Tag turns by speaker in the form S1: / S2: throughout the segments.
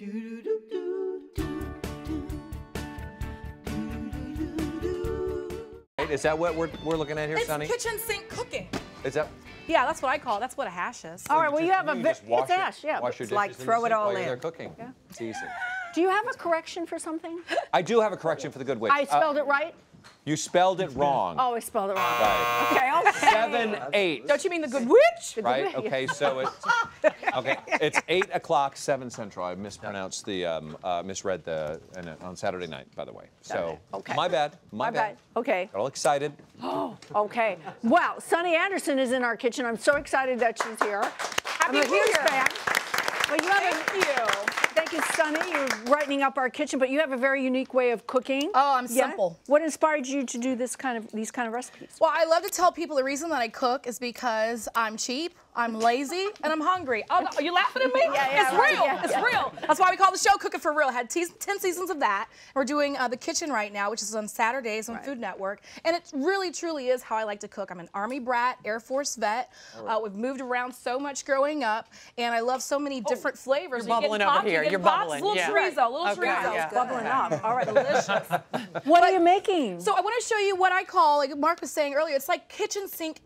S1: Is that what we're looking at here, Sonny?
S2: It's kitchen sink cooking.
S1: Is that?
S2: Yeah, that's what I call it. That's what a hash is.
S3: All right, well, you have a
S1: just wash
S3: it's hash, yeah.
S1: Wash your
S3: It's like
S1: dishes in
S3: throw
S1: the
S3: it
S1: sink
S3: all
S1: while you're
S3: in.
S1: there cooking. Yeah. It's easy.
S3: Do you have a correction for something?
S1: I do have a correction for the good witch.
S3: I spelled it right?
S1: You spelled it wrong.
S3: Oh, I spelled it wrong.
S1: Right.
S3: Okay, okay.
S1: 7, 8.
S2: Don't you mean the good witch?
S1: Right. Okay. So it's 8 o'clock 7 Central. I mispronounced misread on Saturday night, by the way. So
S3: okay.
S1: my bad. My bad.
S3: Okay.
S1: Got all excited.
S3: Oh, okay. Well, Sunny Anderson is in our kitchen. I'm so excited that she's here. I'm a huge fan. Well, Thank you, Sunny. You're brightening up our kitchen, but you have a very unique way of cooking.
S2: Oh, I'm simple.
S3: What inspired you to do these kind of recipes?
S2: Well, I love to tell people the reason that I cook is because I'm cheap, I'm lazy, and I'm hungry. Oh, are you laughing at me?
S3: Yeah,
S2: it's
S3: right,
S2: real.
S3: yeah,
S2: it's real. That's why we call the show Cooking for Real. I had 10 seasons of that. We're doing The Kitchen right now, which is on Saturdays on Food Network. And it really, truly is how I like to cook. I'm an Army brat, Air Force vet. We've moved around so much growing up, and I love so many different flavors.
S4: You're bubbling over here. You're bubbling.
S2: Little chorizo, little chorizo.
S4: Yeah.
S3: Bubbling up. All right.
S2: Delicious.
S3: What are you making?
S2: So I want to show you what I call, like Mark was saying earlier, it's like kitchen sink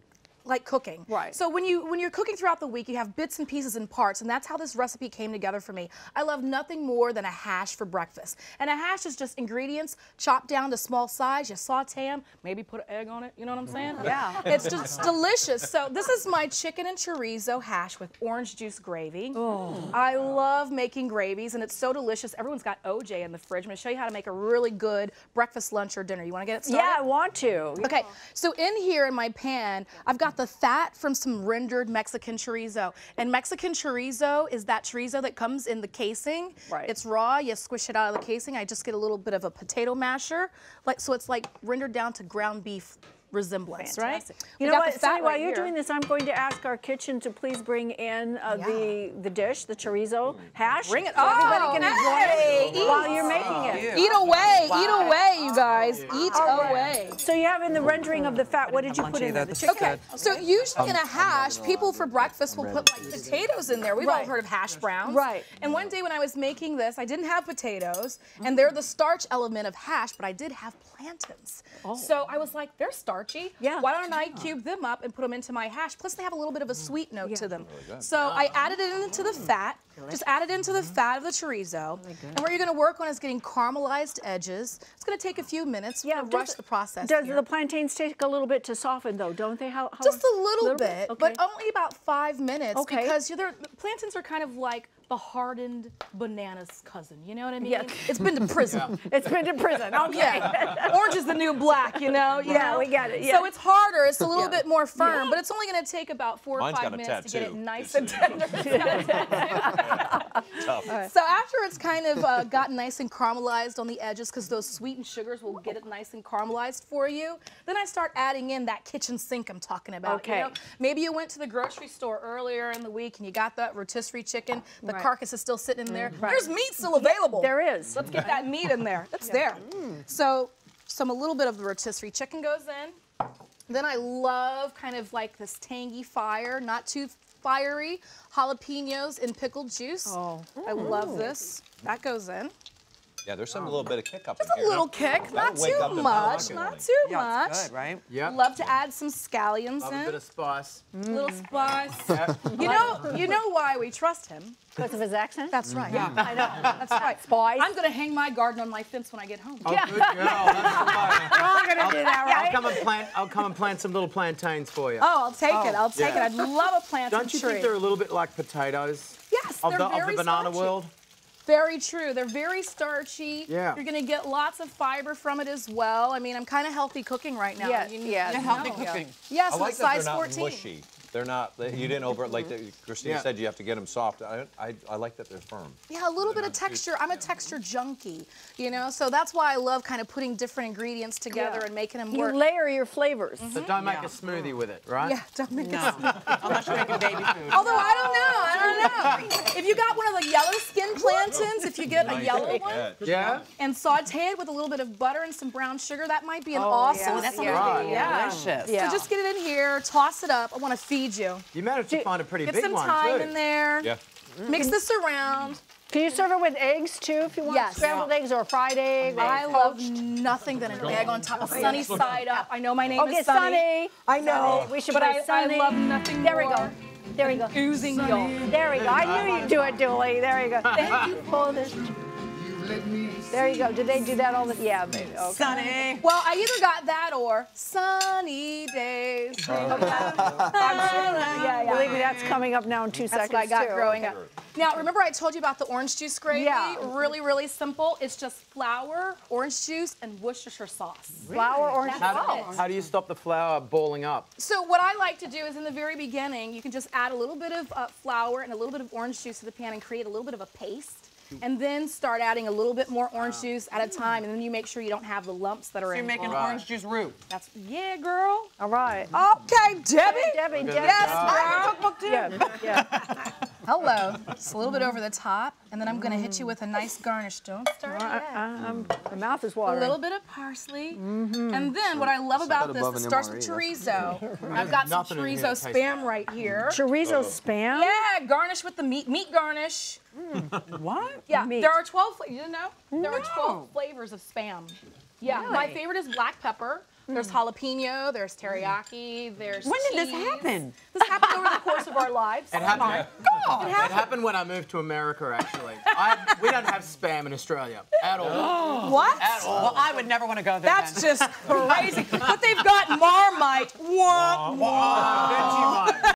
S2: like cooking.
S3: Right.
S2: So when you're cooking throughout the week, you have bits and pieces and parts, and that's how this recipe came together for me. I love nothing more than a hash for breakfast. And a hash is just ingredients chopped down to small size, you saute them, maybe put an egg on it, you know what I'm saying?
S3: Yeah.
S2: It's just delicious. So this is my chicken and chorizo hash with orange juice gravy.
S3: Oh.
S2: I love making gravies, and it's so delicious. Everyone's got OJ in the fridge. I'm gonna show you how to make a really good breakfast, lunch, or dinner. You wanna get it started?
S3: Yeah, I want to.
S2: Okay, so in here in my pan, I've got the fat from some rendered Mexican chorizo. And Mexican chorizo is that chorizo that comes in the casing.
S3: Right.
S2: It's raw, you squish it out of the casing. I just get a little bit of a potato masher, so it's like rendered down to ground beef resemblance,
S3: Fantastic.
S2: right?
S3: You
S2: We
S3: know
S2: got
S3: what,
S2: the
S3: Sonny,
S2: fat
S3: while
S2: right
S3: you're
S2: here.
S3: doing this, I'm going to ask our kitchen to please bring in the dish, the chorizo hash.
S2: Bring it.
S3: So everybody can
S2: hey,
S3: enjoy it while you're making it.
S2: Eat away, you guys. Eat away.
S3: So you have in the rendering of the fat, what did you put in there? The chicken?
S2: Okay, so usually in a hash, people for breakfast will put like potatoes in there. We've all heard of hash browns.
S3: Right.
S2: And one day when I was making this, I didn't have potatoes, and they're the starch element of hash, but I did have plantains. So I was like, they're starchy.
S3: Yeah.
S2: Why don't I cube them up and put them into my hash? Plus they have a little bit of a sweet note to them. So I added it into the fat. Just add it into the fat of the chorizo. And what you're going to work on is getting caramelized edges. It's going to take a few minutes. We're going to rush the process
S3: Does
S2: here.
S3: the plantains take a little bit to soften, though, don't they? How
S2: Just a little bit,
S3: Okay.
S2: but only about 5 minutes.
S3: Okay.
S2: Because plantains are kind of like the hardened banana's cousin. You know what I mean?
S3: Yeah.
S2: It's been to prison.
S3: It's been to prison. Okay.
S2: Yeah. Orange is the new black, you know?
S3: Yeah, we got it. Yeah.
S2: So it's harder. It's a little bit more firm, but it's only going to take about 4 or 5 minutes to get it nice and tender. So after it's kind of gotten nice and caramelized on the edges, because those sweetened sugars will get it nice and caramelized for you, then I start adding in that kitchen sink I'm talking about.
S3: Okay.
S2: You know? Maybe you went to the grocery store earlier in the week and you got that rotisserie chicken. The carcass is still sitting in there. There's meat still available.
S3: There is.
S2: Let's get that meat in there. It's there. So a little bit of the rotisserie chicken goes in. Then I love kind of like this tangy fire, not too fiery, jalapenos in pickled juice. Oh. I love this. That goes in.
S1: Yeah, there's a little bit of kick up
S2: Just
S1: in here.
S2: a little kick, not too much, not too much.
S4: It's good, right?
S5: Yeah.
S2: Love to add some scallions
S5: Love
S2: in.
S5: a bit of spice.
S2: Little spice. You know why we trust him.
S3: Because of his accent?
S2: That's right. Yeah, I know. That's right.
S3: Spice.
S2: I'm going to hang my garden on my fence when I get home.
S5: Oh, good girl. That's fine.
S3: We're all going to do that, right?
S5: I'll come and plant some little plantains for you.
S2: Oh, I'll take it. I'll take it. I'd love a plantain
S5: Don't you
S2: tree.
S5: think they're a little bit like potatoes?
S2: Yes,
S5: Of
S2: they're
S5: the
S2: very
S5: banana
S2: starchy.
S5: world?
S2: Very true. They're very starchy.
S5: Yeah.
S2: You're going to get lots of fiber from it as well. I mean, I'm kind of healthy cooking right now.
S3: Yeah,
S2: You need
S3: yeah.
S2: to
S4: Healthy
S2: know.
S4: cooking.
S2: Yes,
S1: I like
S2: with
S1: that
S2: size
S1: they're not
S2: 14.
S1: mushy. They're not. You didn't like Christine
S5: Yeah.
S1: said. You have to get them soft. I like that they're firm.
S2: Yeah, a little bit of texture. I'm a texture junkie, you know, so that's why I love kind of putting different ingredients together and making them
S3: You
S2: work.
S3: layer your flavors.
S5: So don't make a smoothie with it, right?
S2: Yeah, don't make
S4: No. Unless you're making baby food.
S2: Although I don't know. If you got one of the yellow skin plantains, if you get a yellow one
S5: Yeah?
S2: and saute it with a little bit of butter and some brown sugar, that might be an awesome.
S3: yeah.
S4: That's
S5: Right.
S4: delicious.
S3: Yeah.
S2: So just get it in here, toss it up. I want to feed you.
S5: You managed to find a pretty
S2: Get
S5: big
S2: some
S5: one,
S2: thyme
S5: too.
S2: in there.
S1: Yeah.
S2: Mix this around.
S3: Can you serve it with eggs too if you want?
S2: Yes.
S3: Scrambled eggs or fried egg?
S2: I
S3: or
S2: love
S3: poached?
S2: nothing than an egg on top of sunny side up. I know my name
S3: Okay,
S2: is Sunny.
S3: Sunny.
S6: I know.
S3: Sunny. We should
S2: But
S3: play
S2: I
S3: Sunny.
S2: love nothing
S3: There we
S2: more.
S3: go. There we go.
S2: Oozing yolk.
S3: There we go. I knew you'd do it, Julie. There you go. Thank you for this. There you go. Did they do that all the? Yeah, baby. Okay.
S4: Sunny.
S2: Well, I either got that or sunny days.
S3: Yeah. Believe me, that's coming up now in 2 seconds.
S2: That's what I got
S3: too.
S2: growing
S3: Okay.
S2: up. Now, remember I told you about the orange juice gravy?
S3: Yeah.
S2: Really, really simple. It's just flour, orange juice, and Worcestershire sauce.
S3: Flour, orange.
S5: How do you stop the flour balling up?
S2: So what I like to do is in the very beginning, you can just add a little bit of flour and a little bit of orange juice to the pan and create a little bit of a paste. And then start adding a little bit more orange juice at a time, and then you make sure you don't have the lumps that are
S4: So
S2: in.
S4: you're making
S5: Right.
S4: orange juice roux.
S2: That's yeah, girl.
S3: All right.
S2: Okay, Debbie.
S3: Debbie.
S2: Yes, girl.
S3: Yeah.
S2: Hello. Just a little bit over the top, and then I'm gonna hit you with a nice garnish. Don't start yet.
S3: The mouth is
S2: A
S3: watering.
S2: little bit of parsley, and then what I love about this, it starts with chorizo. I've got some
S5: Nothing in here
S2: chorizo
S5: tastes
S2: spam right here.
S3: Chorizo spam.
S2: Yeah, garnish with the meat garnish.
S4: What?
S2: Yeah,
S3: Meat.
S2: there are 12. You didn't know? There are 12 flavors of spam. Yeah, my favorite is black pepper. There's jalapeno. There's teriyaki. There's
S4: When did this
S2: cheese.
S4: happen?
S2: This happened over the course of our lives.
S5: It happened. It happened when I moved to America, actually. We don't have spam in Australia at all.
S2: What?
S4: Well, I would never want to go there.
S2: That's
S4: then.
S2: just crazy. But they've got Marmite. Wah, wah.
S5: I bet you might.